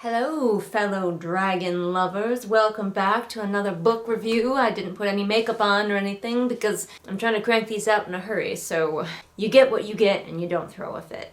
Hello, fellow dragon lovers. Welcome back to another book review. I didn't put any makeup on or anything because I'm trying to crank these out in a hurry, so you get what you get and you don't throw a fit.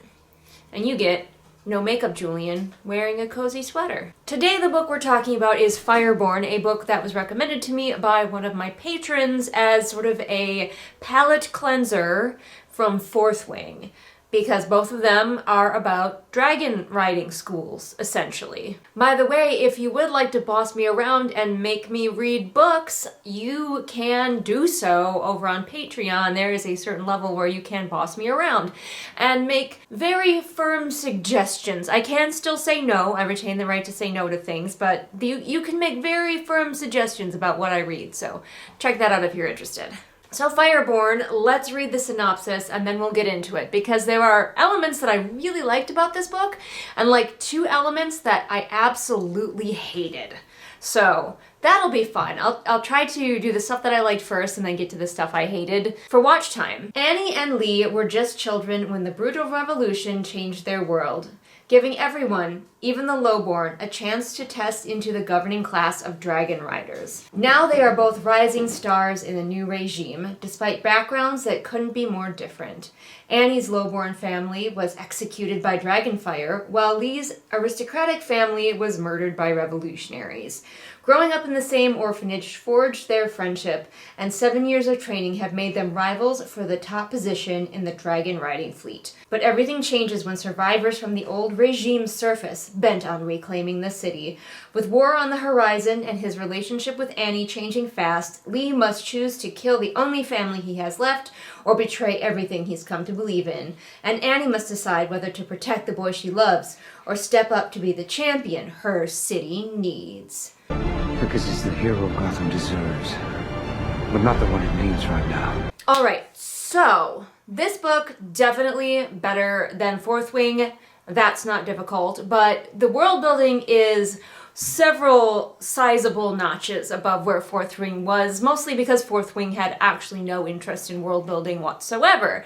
And you get no makeup Julian wearing a cozy sweater. Today the book we're talking about is Borne, a book that was recommended to me by one of my patrons as sort of a palate cleanser from Fourth Wing, because both of them are about dragon riding schools, essentially. By the way, if you would like to boss me around and make me read books, you can do so over on Patreon. There is a certain level where you can boss me around and make very firm suggestions. I can still say no, I retain the right to say no to things, but you can make very firm suggestions about what I read, so check that out if you're interested. So Borne, let's read the synopsis and then we'll get into it, because there are elements that I really liked about this book and like two elements that I absolutely hated. So that'll be fun. I'll try to do the stuff that I liked first and then get to the stuff I hated for watch time. Annie and Lee were just children when the brutal revolution changed their world, giving everyone, even the lowborn, a chance to test into the governing class of dragon riders. Now they are both rising stars in the new regime, despite backgrounds that couldn't be more different. Annie's lowborn family was executed by dragonfire, while Lee's aristocratic family was murdered by revolutionaries. Growing up in the same orphanage forged their friendship, and 7 years of training have made them rivals for the top position in the dragon riding fleet. But everything changes when survivors from the old regime surface, bent on reclaiming the city. With war on the horizon and his relationship with Annie changing fast, Lee must choose to kill the only family he has left or betray everything he's come to believe in. And Annie must decide whether to protect the boy she loves or step up to be the champion her city needs. Because he's the hero Gotham deserves, but not the one it needs right now. Alright, so this book definitely better than Fourth Wing. That's not difficult, but the world building is several sizable notches above where Fourth Wing was, mostly because Fourth Wing had actually no interest in world building whatsoever.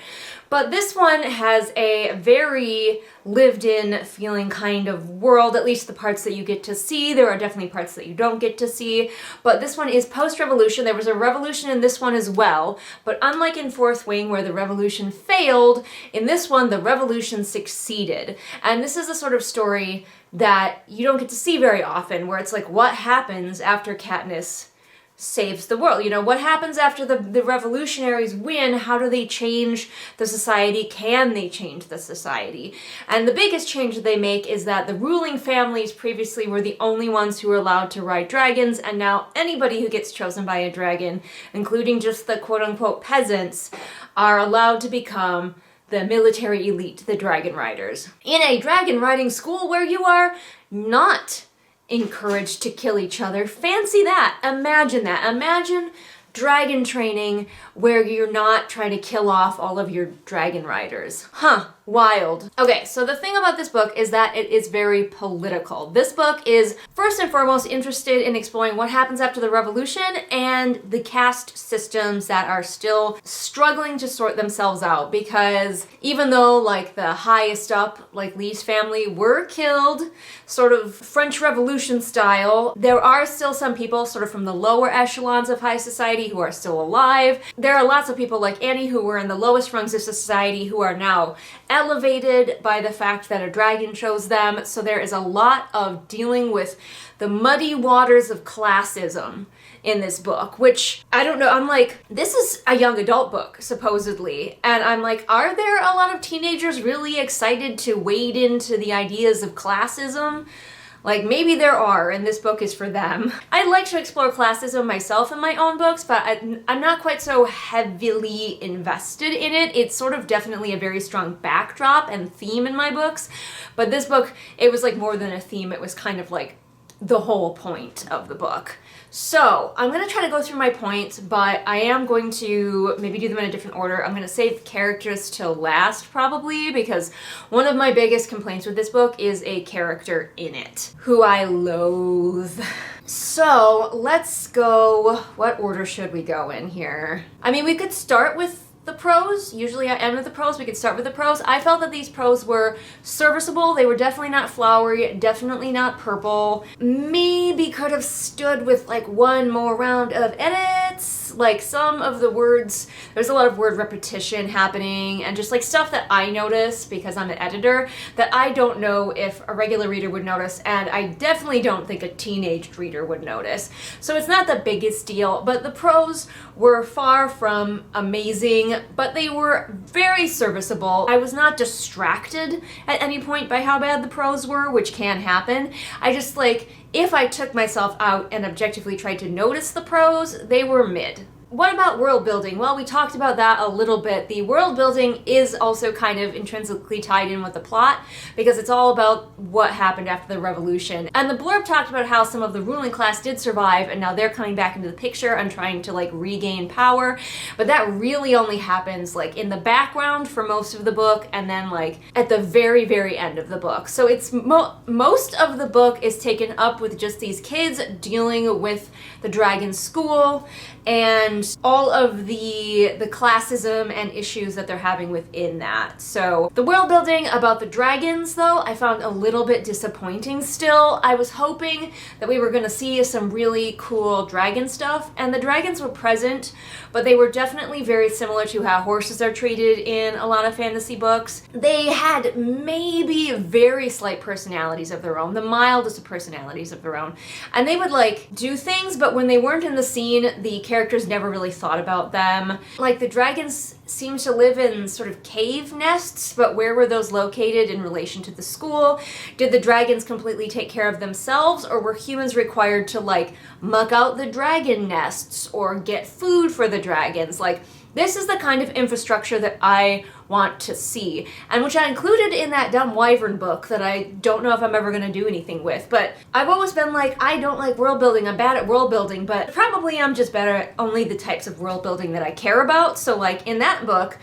But this one has a very lived-in feeling kind of world, at least the parts that you get to see. There are definitely parts that you don't get to see, but this one is post-revolution. There was a revolution in this one as well, but unlike in Fourth Wing where the revolution failed, in this one the revolution succeeded. And this is a sort of story that you don't get to see very often, where it's like, what happens after Katniss saves the world? You know, what happens after the revolutionaries win? How do they change the society? Can they change the society? And the biggest change that they make is that the ruling families previously were the only ones who were allowed to ride dragons, and now anybody who gets chosen by a dragon, including just the quote-unquote peasants, are allowed to become the military elite, the dragon riders. In a dragon riding school where you are not encouraged to kill each other. Fancy that. Imagine that. Imagine dragon training where you're not trying to kill off all of your dragon riders. Huh. Wild. Okay, so the thing about this book is that it is very political. This book is first and foremost interested in exploring what happens after the revolution and the caste systems that are still struggling to sort themselves out, because even though like the highest up, like Lee's family, were killed sort of French Revolution style, there are still some people sort of from the lower echelons of high society who are still alive. There are lots of people like Annie who were in the lowest rungs of society who are now elevated by the fact that a dragon chose them. So there is a lot of dealing with the muddy waters of classism in this book, which I don't know, I'm like, this is a young adult book, supposedly, and I'm like, are there a lot of teenagers really excited to wade into the ideas of classism? Like, maybe there are, and this book is for them. I like to explore classism myself in my own books, but I'm not quite so heavily invested in it. It's sort of definitely a very strong backdrop and theme in my books, but this book, it was like more than a theme, it was kind of like the whole point of the book. So, I'm going to try to go through my points, but I am going to maybe do them in a different order. I'm going to save characters till last, probably, because one of my biggest complaints with this book is a character in it, who I loathe. So, let's go. What order should we go in here? I mean, we could start with the prose. Usually I end with the prose. We could start with the prose. I felt that these prose were serviceable. They were definitely not flowery, definitely not purple. Maybe could have stood with like one more round of edits. Like some of the words, there's a lot of word repetition happening and just like stuff that I notice because I'm an editor that I don't know if a regular reader would notice, and I definitely don't think a teenage reader would notice. So it's not the biggest deal, but the prose were far from amazing, but they were very serviceable. I was not distracted at any point by how bad the prose were, which can happen. I just like, if I took myself out and objectively tried to notice the prose, they were mid. What about world building? Well, we talked about that a little bit. The world building is also kind of intrinsically tied in with the plot because it's all about what happened after the revolution. And the blurb talked about how some of the ruling class did survive and now they're coming back into the picture and trying to like regain power. But that really only happens like in the background for most of the book and then like at the very, very end of the book. So it's most of the book is taken up with just these kids dealing with the dragon school and all of the classism and issues that they're having within that. So the world building about the dragons, though, I found a little bit disappointing still. I was hoping that we were going to see some really cool dragon stuff, and the dragons were present, but they were definitely very similar to how horses are treated in a lot of fantasy books. They had maybe very slight personalities of their own, the mildest of personalities of their own, and they would like do things, but when they weren't in the scene, the characters never really thought about them. Like the dragons seemed to live in sort of cave nests, but where were those located in relation to the school? Did the dragons completely take care of themselves, or were humans required to like muck out the dragon nests or get food for the dragons? Like this is the kind of infrastructure that I want to see, and which I included in that dumb wyvern book that I don't know if I'm ever going to do anything with. But I've always been like, I don't like world building, I'm bad at world building, but probably I'm just better at only the types of world building that I care about. So like in that book,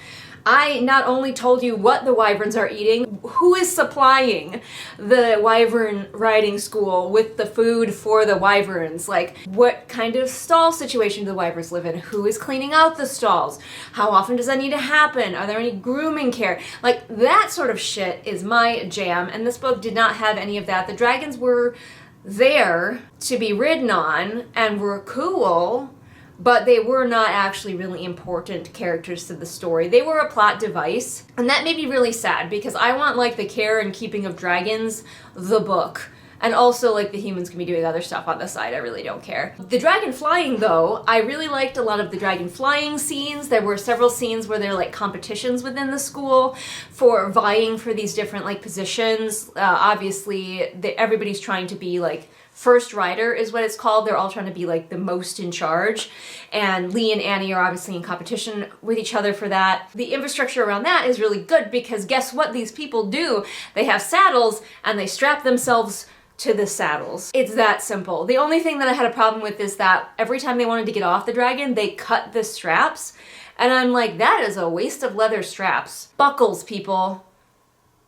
I not only told you what the wyverns are eating, who is supplying the wyvern riding school with the food for the wyverns, like what kind of stall situation do the wyverns live in, who is cleaning out the stalls, how often does that need to happen, are there any grooming care, like that sort of shit is my jam, and this book did not have any of that. The dragons were there to be ridden on and were cool, but they were not actually really important characters to the story. They were a plot device, and that made me really sad because I want like the care and keeping of dragons, the book. And also like the humans can be doing other stuff on the side, I really don't care. The dragon flying though, I really liked a lot of the dragon flying scenes. There were several scenes where there are like competitions within the school for vying for these different like positions. Obviously everybody's trying to be like first rider is what it's called. They're all trying to be like the most in charge. And Lee and Annie are obviously in competition with each other for that. The infrastructure around that is really good because guess what these people do? They have saddles and they strap themselves to the saddles. It's that simple. The only thing that I had a problem with is that every time they wanted to get off the dragon, they cut the straps. And I'm like, that is a waste of leather straps. Buckles, people.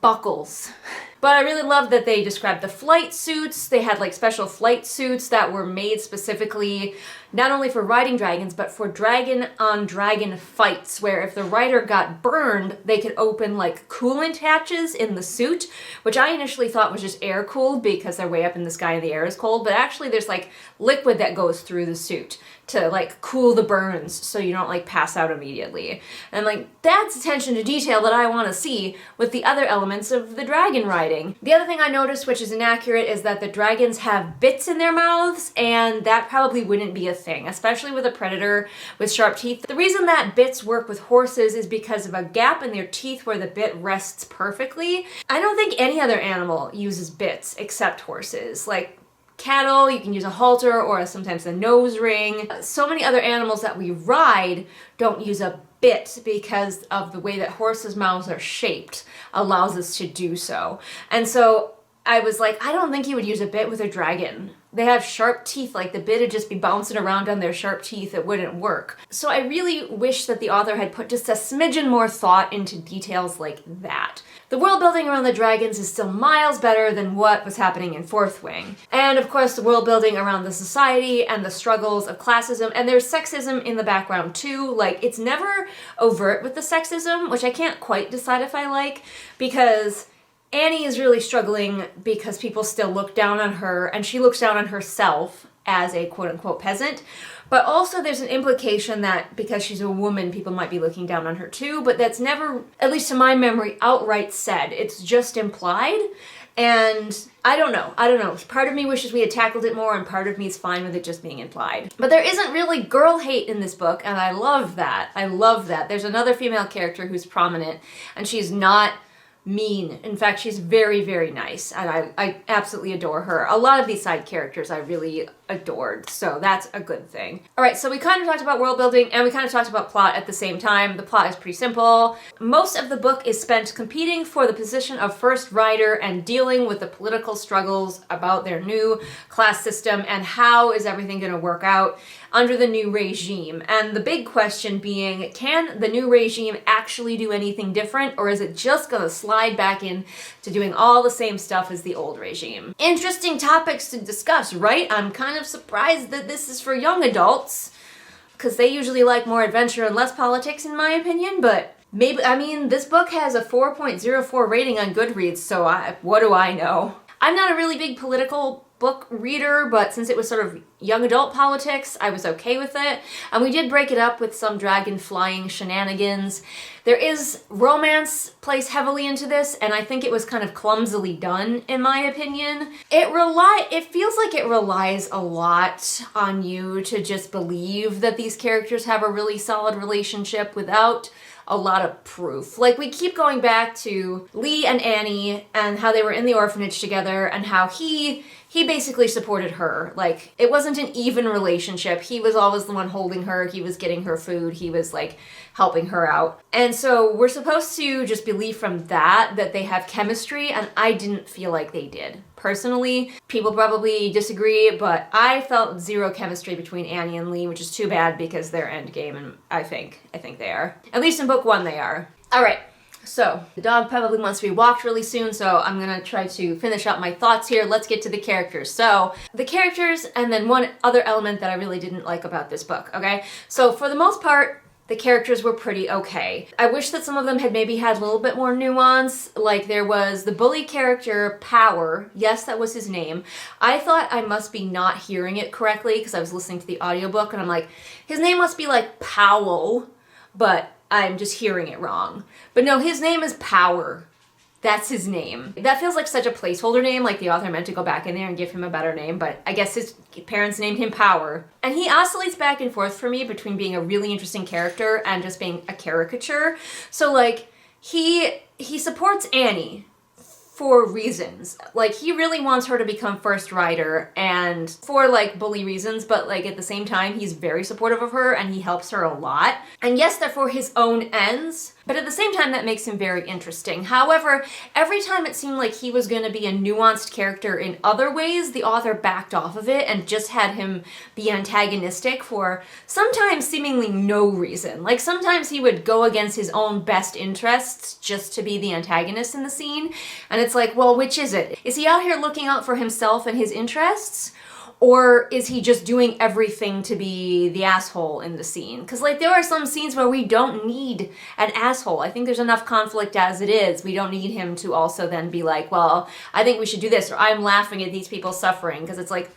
Buckles. But I really love that they described the flight suits. They had like special flight suits that were made specifically not only for riding dragons, but for dragon on dragon fights, where if the rider got burned, they could open like coolant hatches in the suit, which I initially thought was just air cooled because they're way up in the sky and the air is cold, but actually there's like liquid that goes through the suit to like cool the burns so you don't like pass out immediately. And like that's attention to detail that I want to see with the other elements of the dragon riding. The other thing I noticed, which is inaccurate, is that the dragons have bits in their mouths, and that probably wouldn't be a thing, especially with a predator with sharp teeth. The reason that bits work with horses is because of a gap in their teeth where the bit rests perfectly. I don't think any other animal uses bits except horses. Like cattle, you can use a halter or sometimes a nose ring. So many other animals that we ride don't use a bit because of the way that horses' mouths are shaped allows us to do so. And so I was like, I don't think he would use a bit with a dragon. They have sharp teeth, like the bit would just be bouncing around on their sharp teeth, it wouldn't work. So I really wish that the author had put just a smidgen more thought into details like that. The world building around the dragons is still miles better than what was happening in Fourth Wing. And of course the world building around the society and the struggles of classism, and there's sexism in the background too. Like, it's never overt with the sexism, which I can't quite decide if I like, because Annie is really struggling because people still look down on her, and she looks down on herself as a quote-unquote peasant. But also there's an implication that because she's a woman, people might be looking down on her too, but that's never, at least to my memory, outright said. It's just implied, and I don't know. Part of me wishes we had tackled it more, and part of me is fine with it just being implied. But there isn't really girl hate in this book, and I love that. I love that. There's another female character who's prominent, and she's not mean. In fact, she's very, very nice, and I absolutely adore her. A lot of these side characters I really adored, so that's a good thing. Alright, so we kind of talked about world building, and we kind of talked about plot at the same time. The plot is pretty simple. Most of the book is spent competing for the position of first rider and dealing with the political struggles about their new class system and how is everything going to work out under the new regime. And the big question being, can the new regime actually do anything different, or is it just going to slide back in to doing all the same stuff as the old regime? Interesting topics to discuss, right? I'm kind of surprised that this is for young adults, because they usually like more adventure and less politics in my opinion, but maybe, I mean, this book has a 4.04 rating on Goodreads, so what do I know? I'm not a really big political book reader, but since it was sort of young adult politics, I was okay with it. And we did break it up with some dragon flying shenanigans. There is romance plays heavily into this, and I think it was kind of clumsily done, in my opinion. It feels like it relies a lot on you to just believe that these characters have a really solid relationship without a lot of proof. Like, we keep going back to Lee and Annie and how they were in the orphanage together and how he basically supported her. Like, it wasn't an even relationship. He was always the one holding her. He was getting her food. He was like helping her out. And so we're supposed to just believe from that they have chemistry, and I didn't feel like they did. Personally, people probably disagree, but I felt zero chemistry between Annie and Lee, which is too bad because they're endgame, and I think they are. At least in book 1 they are. Alright, so the dog probably wants to be walked really soon, so I'm gonna try to finish up my thoughts here. Let's get to the characters. So, the characters, and then one other element that I really didn't like about this book, okay? So for the most part, the characters were pretty okay. I wish that some of them had maybe had a little bit more nuance. Like, there was the bully character, Power. Yes, that was his name. I thought I must be not hearing it correctly because I was listening to the audiobook, and I'm like, his name must be like Powell, but I'm just hearing it wrong. But no, his name is Power. That's his name. That feels like such a placeholder name, like the author meant to go back in there and give him a better name, but I guess his parents named him Power. And he oscillates back and forth for me between being a really interesting character and just being a caricature. So, like, he supports Annie for reasons. Like, he really wants her to become first rider, and for, like, bully reasons, but, like, at the same time, he's very supportive of her, and he helps her a lot. And yes, they're for his own ends, but at the same time, that makes him very interesting. However, every time it seemed like he was going to be a nuanced character in other ways, the author backed off of it and just had him be antagonistic for sometimes seemingly no reason. Like, sometimes he would go against his own best interests just to be the antagonist in the scene, and it's like, well, which is it? Is he out here looking out for himself and his interests? Or is he just doing everything to be the asshole in the scene? Because, like, there are some scenes where we don't need an asshole. I think there's enough conflict as it is. We don't need him to also then be like, well, I think we should do this, or I'm laughing at these people suffering. Because it's like,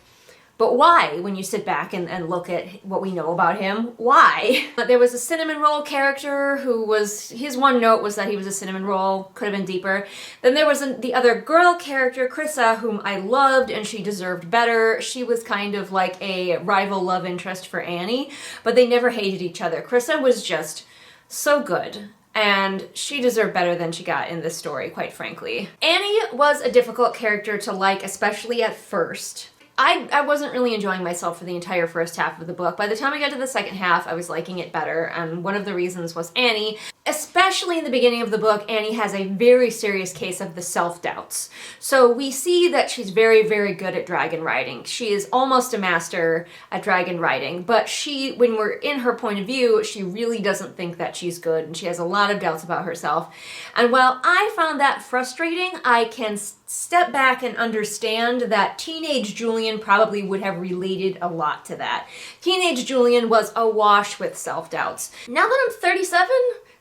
but why? When you sit back and look at what we know about him, why? But there was a cinnamon roll character who was, his one note was that he was a cinnamon roll, could have been deeper. Then there was the other girl character, Krissa, whom I loved, and she deserved better. She was kind of like a rival love interest for Annie, but they never hated each other. Krissa was just so good. And she deserved better than she got in this story, quite frankly. Annie was a difficult character to like, especially at first. I wasn't really enjoying myself for the entire first half of the book. By the time I got to the second half, I was liking it better, and one of the reasons was Annie. Especially in the beginning of the book, Annie has a very serious case of the self-doubts. So we see that she's very, very good at dragon riding. She is almost a master at dragon riding, but when we're in her point of view, she really doesn't think that she's good, and she has a lot of doubts about herself. And while I found that frustrating, I can step back and understand that teenage Julian probably would have related a lot to that. Teenage Julian was awash with self-doubts. Now that I'm 37,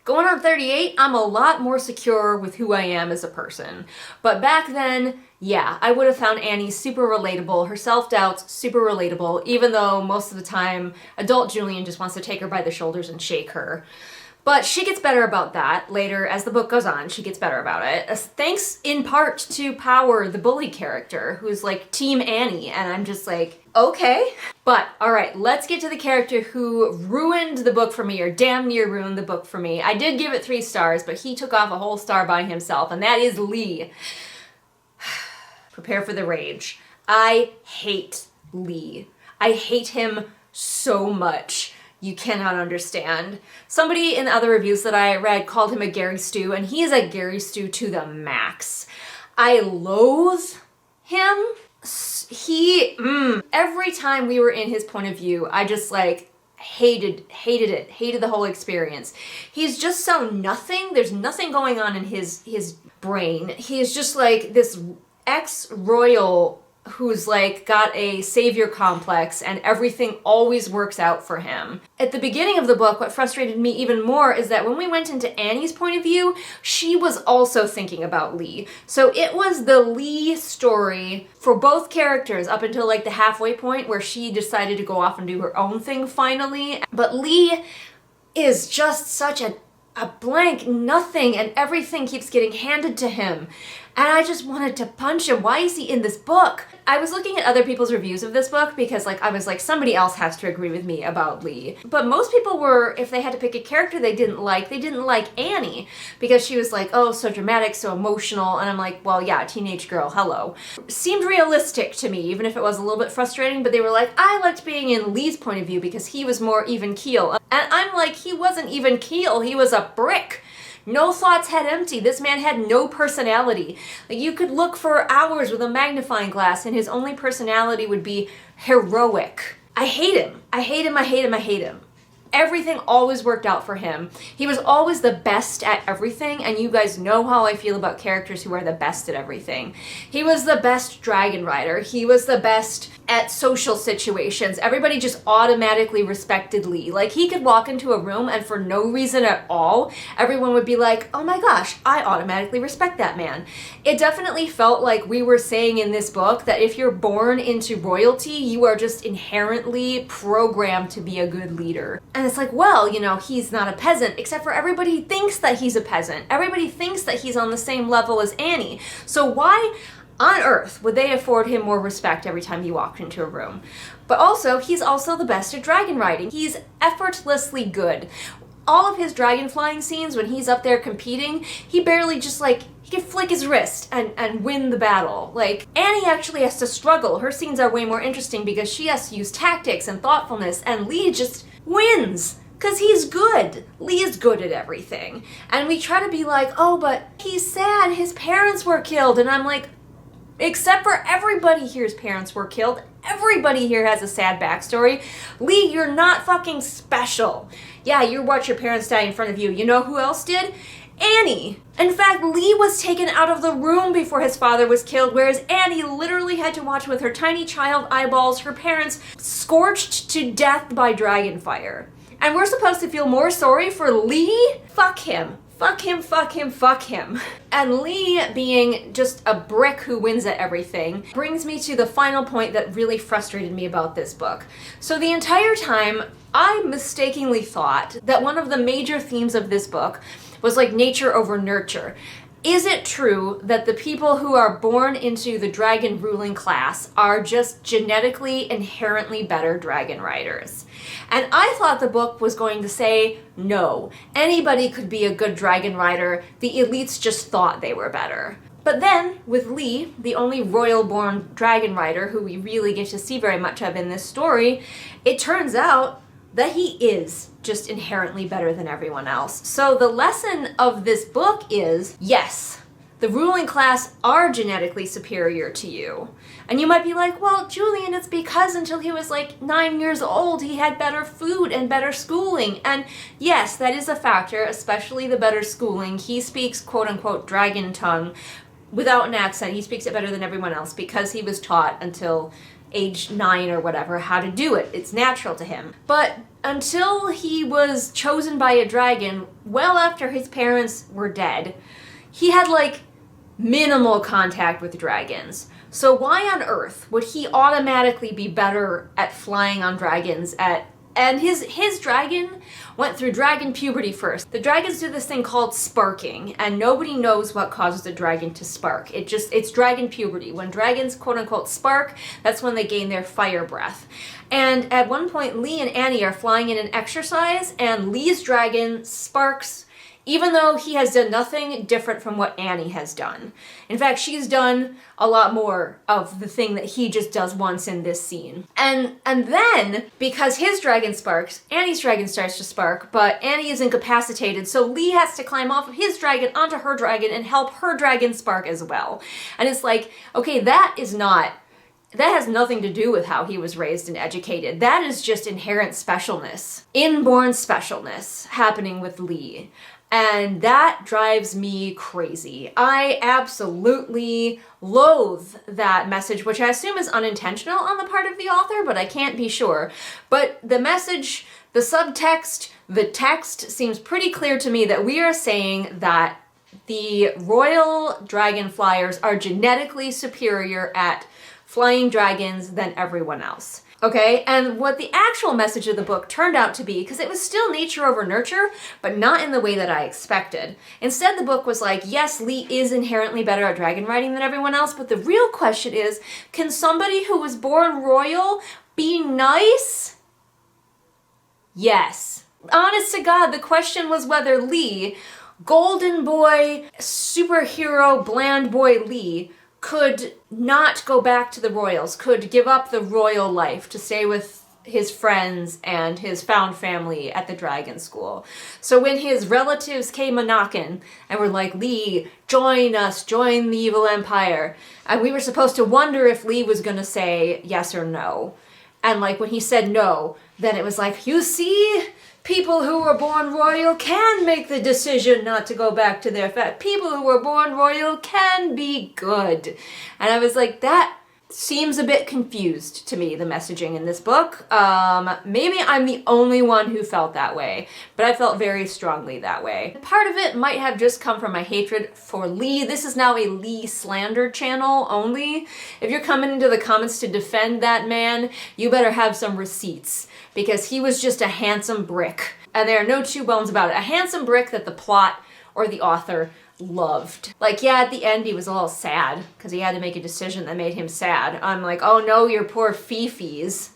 going on 38, I'm a lot more secure with who I am as a person. But back then, yeah, I would have found Annie super relatable, her self-doubts super relatable, even though most of the time adult Julian just wants to take her by the shoulders and shake her. But she gets better about that later as the book goes on. She gets better about it. Thanks in part to Power, the bully character, who's like Team Annie. And I'm just like, okay. But all right, let's get to the character who ruined the book for me, or damn near ruined the book for me. I did give it 3 stars, but he took off a whole star by himself, and that is Lee. Prepare for the rage. I hate Lee. I hate him so much. You cannot understand. Somebody in the other reviews that I read called him a Gary Stu, and he is a Gary Stu to the max. I loathe him. Every time we were in his point of view, I just like hated it, hated the whole experience. He's just so nothing. There's nothing going on in his brain. He is just like this ex-royal who's like got a savior complex, and everything always works out for him. At the beginning of the book, what frustrated me even more is that when we went into Annie's point of view, she was also thinking about Lee. So it was the Lee story for both characters up until like the halfway point where she decided to go off and do her own thing finally. But Lee is just such a blank nothing, and everything keeps getting handed to him. And I just wanted to punch him. Why is he in this book? I was looking at other people's reviews of this book because I was like, somebody else has to agree with me about Lee. But most people were, if they had to pick a character they didn't like Annie because she was like, oh, so dramatic, so emotional. And I'm like, well, yeah, teenage girl, hello. Seemed realistic to me, even if it was a little bit frustrating, but they were like, I liked being in Lee's point of view because he was more even keel. And I'm like, he wasn't even keel, he was a brick. No thoughts, head empty. This man had no personality. Like, you could look for hours with a magnifying glass and his only personality would be heroic. I hate him. I hate him, I hate him, I hate him. Everything always worked out for him. He was always the best at everything, and you guys know how I feel about characters who are the best at everything. He was the best dragon rider. He was the best at social situations. Everybody just automatically respected Lee. Like, he could walk into a room and for no reason at all, everyone would be like, oh my gosh, I automatically respect that man. It definitely felt like we were saying in this book that if you're born into royalty, you are just inherently programmed to be a good leader. And it's like, well, you know, he's not a peasant, except for everybody thinks that he's a peasant. Everybody thinks that he's on the same level as Annie. So why on earth would they afford him more respect every time he walked into a room? But also, he's also the best at dragon riding. He's effortlessly good. All of his dragon flying scenes, when he's up there competing, he barely just he can flick his wrist and win the battle. Like, Annie actually has to struggle. Her scenes are way more interesting because she has to use tactics and thoughtfulness, and Lee just wins. Because he's good. Lee is good at everything. And we try to be like, oh, but he's sad. His parents were killed. And I'm like, except for everybody here's parents were killed. Everybody here has a sad backstory. Lee, you're not fucking special. Yeah, you watch your parents die in front of you. You know who else did? Annie. In fact, Lee was taken out of the room before his father was killed, whereas Annie literally had to watch with her tiny child eyeballs her parents scorched to death by dragon fire. And we're supposed to feel more sorry for Lee? Fuck him. Fuck him, fuck him, fuck him. And Lee, being just a brick who wins at everything, brings me to the final point that really frustrated me about this book. So the entire time, I mistakenly thought that one of the major themes of this book was like nature over nurture. Is it true that the people who are born into the dragon ruling class are just genetically inherently better dragon riders? And I thought the book was going to say, no, anybody could be a good dragon rider, the elites just thought they were better. But then, with Lee, the only royal-born dragon rider who we really get to see very much of in this story, it turns out that he is just inherently better than everyone else. So the lesson of this book is, yes, the ruling class are genetically superior to you. And you might be like, well, Julian, it's because until he was like 9 years old, he had better food and better schooling. And yes, that is a factor, especially the better schooling. He speaks quote-unquote dragon tongue without an accent. He speaks it better than everyone else because he was taught until age 9 or whatever how to do it. It's natural to him. But until he was chosen by a dragon, well after his parents were dead, he had like minimal contact with dragons. So why on earth would he automatically be better at flying on dragons and his dragon went through dragon puberty first. The dragons do this thing called sparking, and nobody knows what causes a dragon to spark. It's dragon puberty. When dragons quote unquote spark, that's when they gain their fire breath. And at one point, Lee and Annie are flying in an exercise, and Lee's dragon sparks even though he has done nothing different from what Annie has done. In fact, she's done a lot more of the thing that he just does once in this scene. And then, because his dragon sparks, Annie's dragon starts to spark, but Annie is incapacitated, so Lee has to climb off of his dragon onto her dragon and help her dragon spark as well. And it's like, okay, that has nothing to do with how he was raised and educated. That is just inherent specialness, inborn specialness happening with Lee. And that drives me crazy. I absolutely loathe that message, which I assume is unintentional on the part of the author, but I can't be sure. But the message, the subtext, the text seems pretty clear to me that we are saying that the royal dragon flyers are genetically superior at flying dragons than everyone else. Okay, and what the actual message of the book turned out to be, because it was still nature over nurture, but not in the way that I expected. Instead, the book was like, yes, Lee is inherently better at dragon riding than everyone else, but the real question is, can somebody who was born royal be nice? Yes. Honest to God, the question was whether Lee, golden boy, superhero, bland boy Lee, could not go back to the royals, could give up the royal life to stay with his friends and his found family at the dragon school. So when his relatives came a-knocking and were like, Lee, join us, join the evil empire, and we were supposed to wonder if Lee was gonna say yes or no. And like when he said no, then it was like, you see, people who were born royal can make the decision not to go back to their people who were born royal can be good. And I was like, that seems a bit confused to me, the messaging in this book. Maybe I'm the only one who felt that way, but I felt very strongly that way. Part of it might have just come from my hatred for Lee. This is now a Lee slander channel only. If you're coming into the comments to defend that man, you better have some receipts, because he was just a handsome brick. And there are no two bones about it. A handsome brick that the plot or the author loved. Like, yeah, at the end he was a little sad because he had to make a decision that made him sad. I'm like, oh no, your poor Fifis.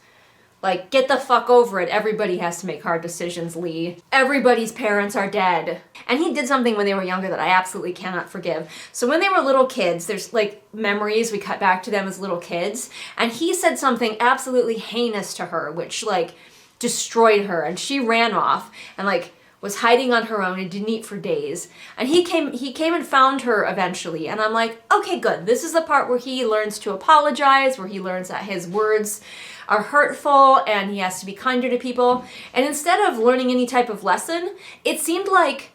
Like, get the fuck over it. Everybody has to make hard decisions, Lee. Everybody's parents are dead. And he did something when they were younger that I absolutely cannot forgive. So when they were little kids, there's like memories, we cut back to them as little kids, and he said something absolutely heinous to her, which like destroyed her, and she ran off and like was hiding on her own and didn't eat for days. And he came and found her eventually, and I'm like, okay, good. This is the part where he learns to apologize, where he learns that his words are hurtful and he has to be kinder to people. And instead of learning any type of lesson, it seemed like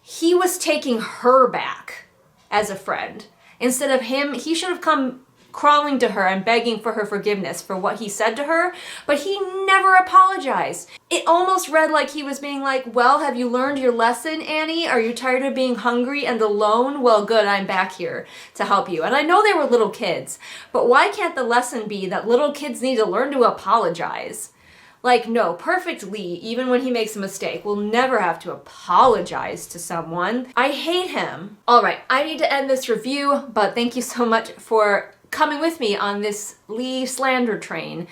he was taking her back as a friend. Instead of him, he should have come crawling to her and begging for her forgiveness for what he said to her, but he never apologized. It almost read like he was being like, well, have you learned your lesson, Annie? Are you tired of being hungry and alone? Well, good, I'm back here to help you. And I know they were little kids, but why can't the lesson be that little kids need to learn to apologize? Like, no, perfect Lee, even when he makes a mistake, will never have to apologize to someone. I hate him. All right, I need to end this review, but thank you so much for coming with me on this Lee slander train.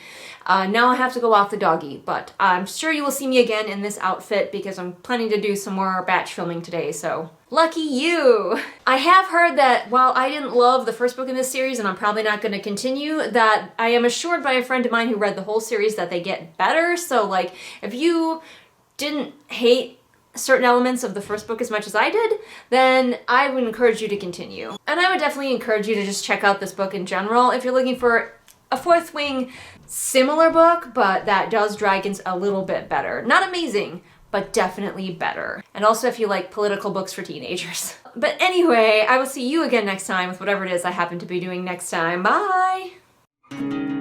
Now I have to go walk the doggy, but I'm sure you will see me again in this outfit because I'm planning to do some more batch filming today, so Lucky you! I have heard that while I didn't love the first book in this series, and I'm probably not going to continue, that I am assured by a friend of mine who read the whole series that they get better. So like, if you didn't hate certain elements of the first book as much as I did, then I would encourage you to continue. And I would definitely encourage you to just check out this book in general if you're looking for a Fourth Wing similar book, but that does Dragons a little bit better. Not amazing, but definitely better. And also if you like political books for teenagers. But anyway, I will see you again next time with whatever it is I happen to be doing next time. Bye!